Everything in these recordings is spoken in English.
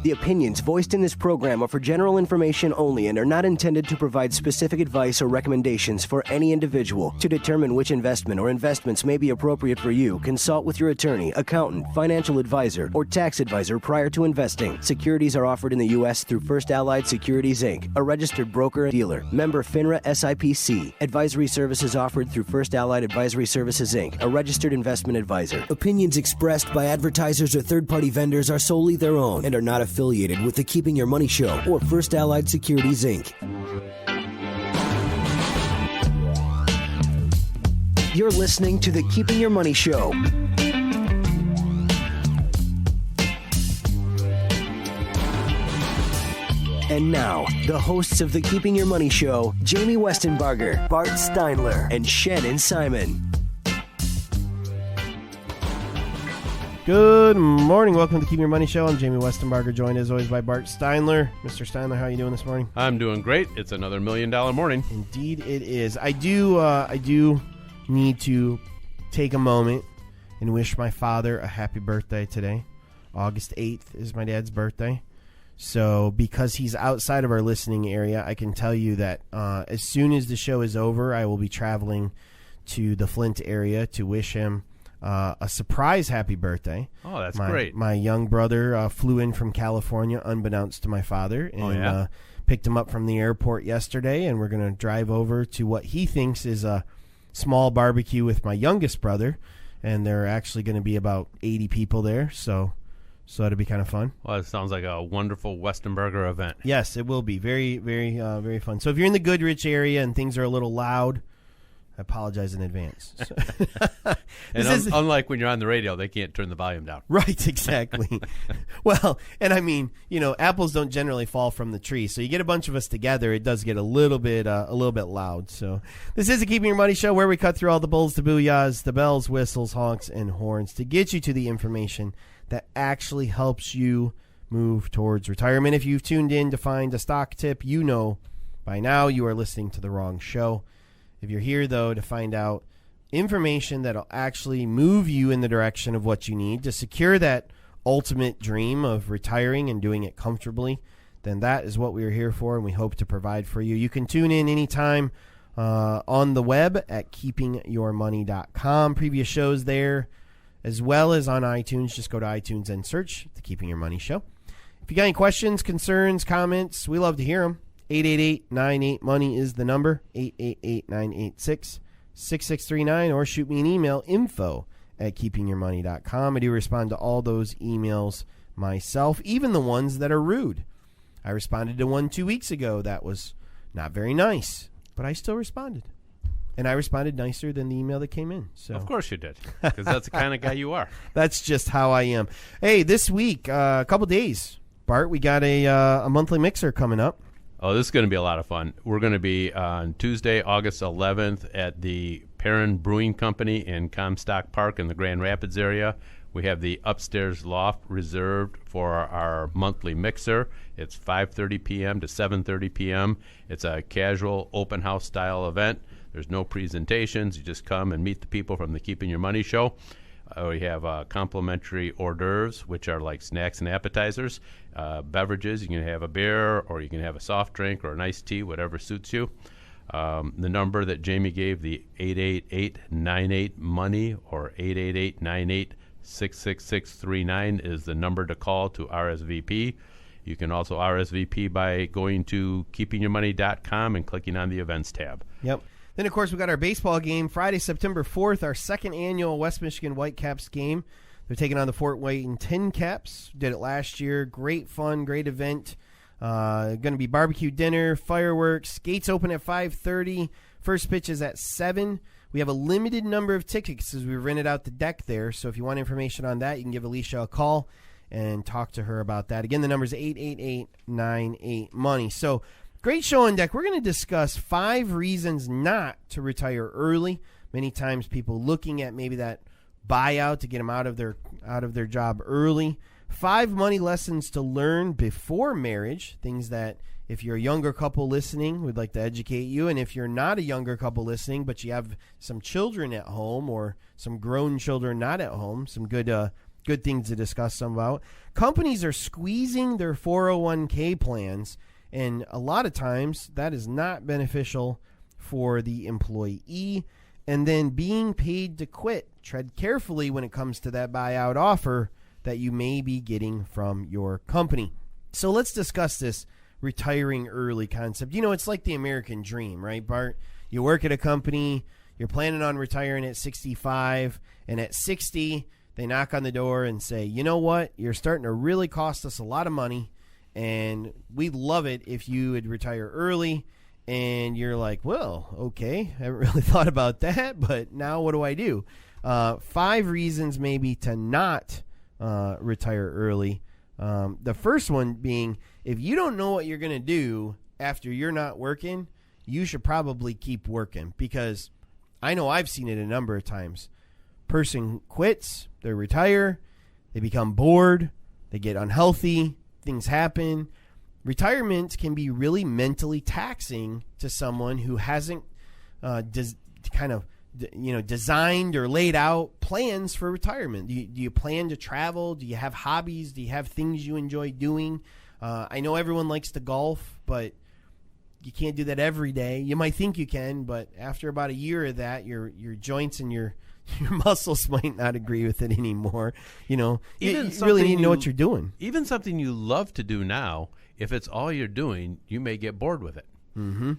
The opinions voiced in this program are for general information only and are not intended to provide specific advice or recommendations for any individual. To determine which investment or investments may be appropriate for you, consult with your attorney, accountant, financial advisor, or tax advisor prior to investing. Securities are offered in the U.S. through First Allied Securities, Inc., a registered broker-dealer. Member FINRA SIPC. Advisory services offered through First Allied Advisory Services, Inc., a registered investment advisor. Opinions expressed by advertisers or third-party vendors are solely their own and are not affiliated with the Keeping Your Money Show or First Allied Securities, Inc. You're listening to the Keeping Your Money Show. And now, the hosts of the Keeping Your Money Show, Jamie Westenbarger, Bart Steinler, and Shannon Simon. Good morning. Welcome to Keep Your Money Show. I'm Jamie Westenbarger, joined as always by Bart Steinler. Mr. Steinler, how are you doing this morning? I'm doing great. It's another $1 million morning. Indeed it is. I do need to take a moment and wish my father a happy birthday today. August 8th is my dad's birthday. So because he's outside of our listening area, I can tell you that as soon as the show is over, I will be traveling to the Flint area to wish him a surprise happy birthday. Oh, that's great. My young brother flew in from California unbeknownst to my father and picked him up from the airport yesterday, and we're going to drive over to what he thinks is a small barbecue with my youngest brother, and there are actually going to be about 80 people there, so it'll be kind of fun. Well, it sounds like a wonderful Westenbarger event. Yes, it will be. Very, very, very fun. So if you're in the Goodrich area and things are a little loud, I apologize in advance. And unlike when you're on the radio, they can't turn the volume down. Right, exactly. Well, and I mean, apples don't generally fall from the tree. So you get a bunch of us together, it does get a little bit loud. So this is a Keeping Your Money Show where we cut through all the bulls, the booyahs, the bells, whistles, honks, and horns to get you to the information that actually helps you move towards retirement. If you've tuned in to find a stock tip, you know by now you are listening to the wrong show. If you're here, though, to find out information that will actually move you in the direction of what you need to secure that ultimate dream of retiring and doing it comfortably, then that is what we are here for, and we hope to provide for you. You can tune in anytime on the web at keepingyourmoney.com. Previous shows there, as well as on iTunes. Just go to iTunes and search The Keeping Your Money Show. If you got any questions, concerns, comments, we love to hear them. 888-98-MONEY is the number, 888-986-6639, or shoot me an email, info@keepingyourmoney.com. I do respond to all those emails myself, even the ones that are rude. I responded to one 2 weeks ago that was not very nice, but I still responded. And I responded nicer than the email that came in. So of course you did, because that's the kind of guy you are. That's just how I am. Hey, this week, a couple days, Bart, we got a monthly mixer coming up. Oh, this is going to be a lot of fun. We're going to be on Tuesday, August 11th at the Perrin Brewing Company in Comstock Park in the Grand Rapids area. We have the upstairs loft reserved for our monthly mixer. It's 5:30 p.m. to 7:30 p.m. It's a casual open house style event. There's no presentations. You just come and meet the people from the Keeping Your Money Show. We have complimentary hors d'oeuvres, which are like snacks and appetizers. Beverages, you can have a beer or you can have a soft drink or an iced tea, whatever suits you. The number that Jamie gave, the 888-98-MONEY or 888-98-66639 is the number to call to RSVP. You can also RSVP by going to keepingyourmoney.com and clicking on the events tab. Yep. Then, of course, we got our baseball game Friday, September 4th, our second annual West Michigan Whitecaps game. They're taking on the Fort Wayne Tin Caps. Did it last year. Great fun, great event. Going to be barbecue dinner, fireworks. Gates open at 5:30. First pitch is at 7. We have a limited number of tickets as we rented out the deck there. So if you want information on that, you can give Alicia a call and talk to her about that. Again, the number is 888-98-MONEY. So great show on deck. We're going to discuss 5 reasons not to retire early. Many times people looking at maybe that buyout to get them out of their job early. 5 money lessons to learn before marriage, things that if you're a younger couple listening, we'd like to educate you. And if you're not a younger couple listening, but you have some children at home or some grown children not at home, some good good things to discuss some about. Companies are squeezing their 401k plans, and a lot of times that is not beneficial for the employee. And then being paid to quit. Tread carefully when it comes to that buyout offer that you may be getting from your company. So let's discuss this retiring early concept. You know, it's like the American dream, right, Bart? You work at a company, you're planning on retiring at 65, and at 60, they knock on the door and say, you know what, you're starting to really cost us a lot of money, and we'd love it if you would retire early. And you're like, well, okay, I haven't really thought about that, but now what do I do? 5 reasons maybe to not retire early. The first one being, if you don't know what you're going to do after you're not working, you should probably keep working, because I know I've seen it a number of times. Person quits, they retire, they become bored, they get unhealthy, things happen. Retirement can be really mentally taxing to someone who hasn't designed or laid out plans for retirement. Do you plan to travel? Do you have hobbies? Do you have things you enjoy doing? I know everyone likes to golf, but you can't do that every day. You might think you can, but after about a year of that, your joints and your muscles might not agree with it anymore. You know, you really need to know what you're doing. Even something you love to do now, if it's all you're doing, you may get bored with it. Mm-hmm.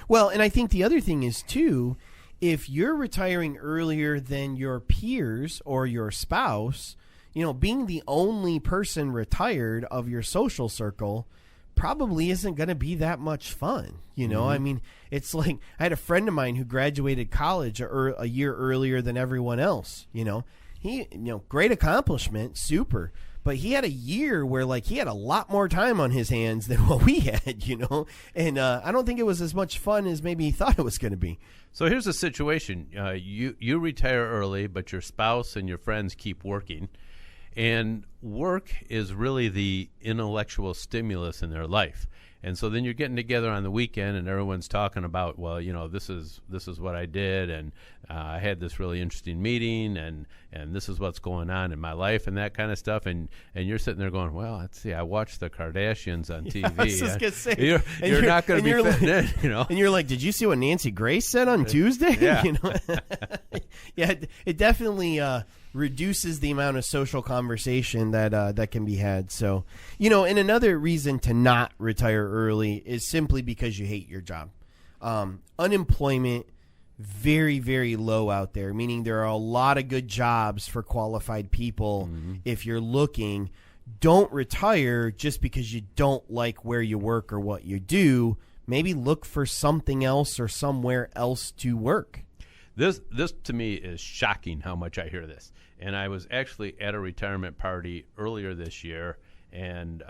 Well, and I think the other thing is, too, if you're retiring earlier than your peers or your spouse, you know, being the only person retired of your social circle probably isn't going to be that much fun. You know, I mean, it's like I had a friend of mine who graduated college a year earlier than everyone else. You know, great accomplishment, super. But he had a year where, like, he had a lot more time on his hands than what we had, you know. And I don't think it was as much fun as maybe he thought it was going to be. So here's the situation. You retire early, but your spouse and your friends keep working. And work is really the intellectual stimulus in their life. And so then you're getting together on the weekend and everyone's talking about, well, you know, this is what I did, and I had this really interesting meeting, and this is what's going on in my life and that kind of stuff. And you're sitting there going, well, let's see, I watched the Kardashians on TV. I was just going to say. You're not going to be fitting in, you know. And you're like, did you see what Nancy Grace said on Tuesday? Yeah. You know? Yeah, it definitely reduces the amount of social conversation that can be had. So, you know, and another reason to not retire early is simply because you hate your job. Unemployment, very, very low out there, meaning there are a lot of good jobs for qualified people. If you're looking, don't retire just because you don't like where you work or what you do. Maybe look for something else or somewhere else to work. This to me is shocking how much I hear this. And I was actually at a retirement party earlier this year, and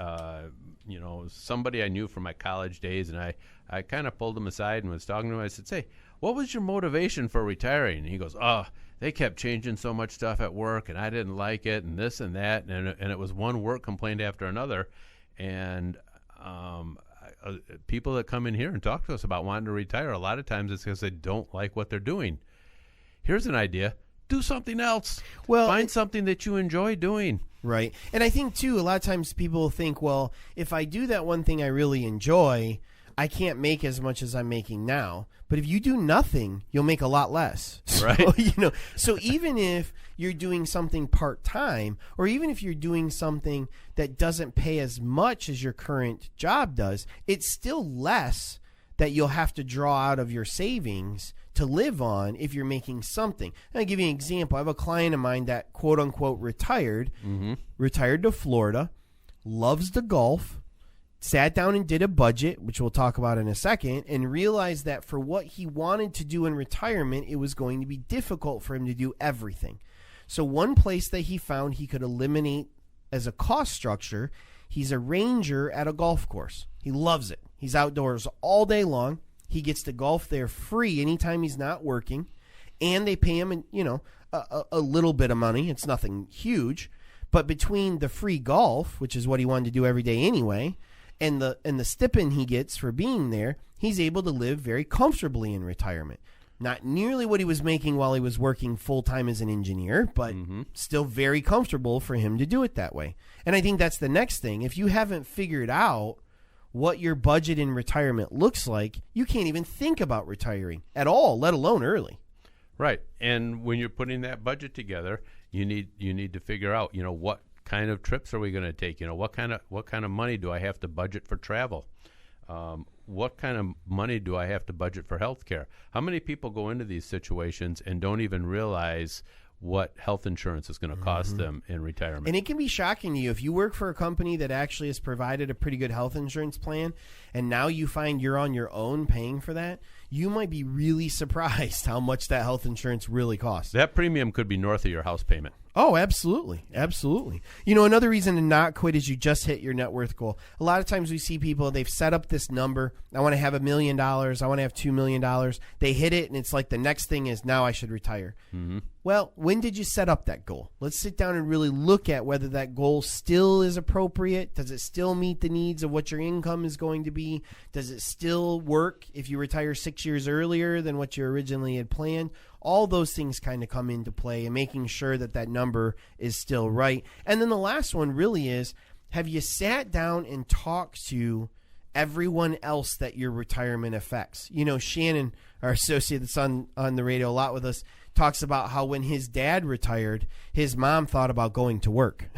you know, somebody I knew from my college days, and I kind of pulled him aside and was talking to him. I said, "Say, what was your motivation for retiring?" And he goes, "Oh, they kept changing so much stuff at work, and I didn't like it, and this and that, and it was one work complaint after another." And people that come in here and talk to us about wanting to retire, a lot of times it's because they don't like what they're doing. Here's an idea. Do something else. Well, find something that you enjoy doing. Right. And I think, too, a lot of times people think, well, if I do that one thing I really enjoy, I can't make as much as I'm making now. But if you do nothing, you'll make a lot less. Right. So, you know, so even if you're doing something part-time, or even if you're doing something that doesn't pay as much as your current job does, it's still less that you'll have to draw out of your savings to live on if you're making something. I'll give you an example. I have a client of mine that, quote unquote, retired to Florida, loves to golf, sat down and did a budget, which we'll talk about in a second, and realized that for what he wanted to do in retirement, it was going to be difficult for him to do everything. So one place that he found he could eliminate as a cost structure, he's a ranger at a golf course. He loves it. He's outdoors all day long. He gets to golf there free anytime he's not working, and they pay him, you know, a little bit of money. It's nothing huge, but between the free golf, which is what he wanted to do every day anyway, and the stipend he gets for being there, he's able to live very comfortably in retirement. Not nearly what he was making while he was working full-time as an engineer, but still very comfortable for him to do it that way. And I think that's the next thing. If you haven't figured out what your budget in retirement looks like, you can't even think about retiring at all, let alone early. Right. And when you're putting that budget together, you need to figure out, what kind of trips are we going to take? What kind of money do I have to budget for travel? What kind of money do I have to budget for health care? How many people go into these situations and don't even realize what health insurance is going to cost them in retirement? And it can be shocking to you if you work for a company that actually has provided a pretty good health insurance plan, and now you find you're on your own paying for that. You might be really surprised how much that health insurance really costs. That premium could be north of your house payment. Oh, absolutely. Absolutely. Another reason to not quit is you just hit your net worth goal. A lot of times we see people, they've set up this number. I want to have $1 million. I want to have $2 million. They hit it, and it's like the next thing is now I should retire. Well, when did you set up that goal? Let's sit down and really look at whether that goal still is appropriate. Does it still meet the needs of what your income is going to be? Does it still work if you retire 6 years earlier than what you originally had planned? All those things kind of come into play, and making sure that that number is still right. And then the last one really is, have you sat down and talked to everyone else that your retirement affects? Shannon, our associate that's on the radio a lot with us, talks about how when his dad retired, his mom thought about going to work,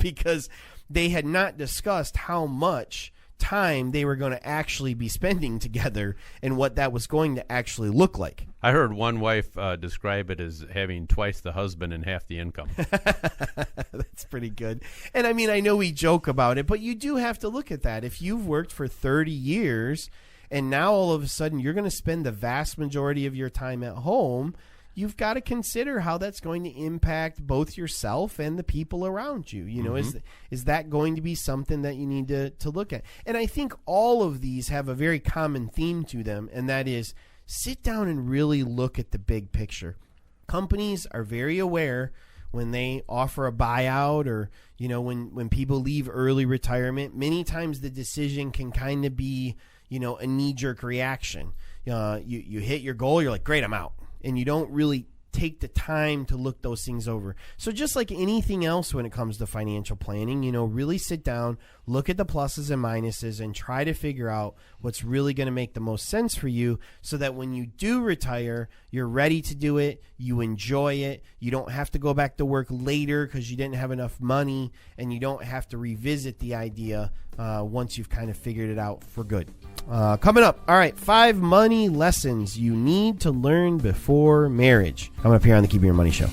because they had not discussed how much time they were going to actually be spending together and what that was going to actually look like. I heard one wife describe it as having twice the husband and half the income. That's pretty good. And I know we joke about it, but you do have to look at that. If you've worked for 30 years and now all of a sudden you're going to spend the vast majority of your time at home, you've got to consider how that's going to impact both yourself and the people around you. Is that going to be something that you need to look at? And I think all of these have a very common theme to them, and that is sit down and really look at the big picture. Companies are very aware when they offer a buyout or, when people leave early retirement, many times the decision can kind of be, a knee-jerk reaction. You hit your goal, you're like, great, I'm out. And you don't really take the time to look those things over. So just like anything else when it comes to financial planning, really sit down, look at the pluses and minuses, and try to figure out what's really going to make the most sense for you so that when you do retire, you're ready to do it, you enjoy it, you don't have to go back to work later because you didn't have enough money, and you don't have to revisit the idea once you've kind of figured it out for good. Coming up, all right, 5 money lessons you need to learn before marriage. Coming up here on the Keeping Your Money Show.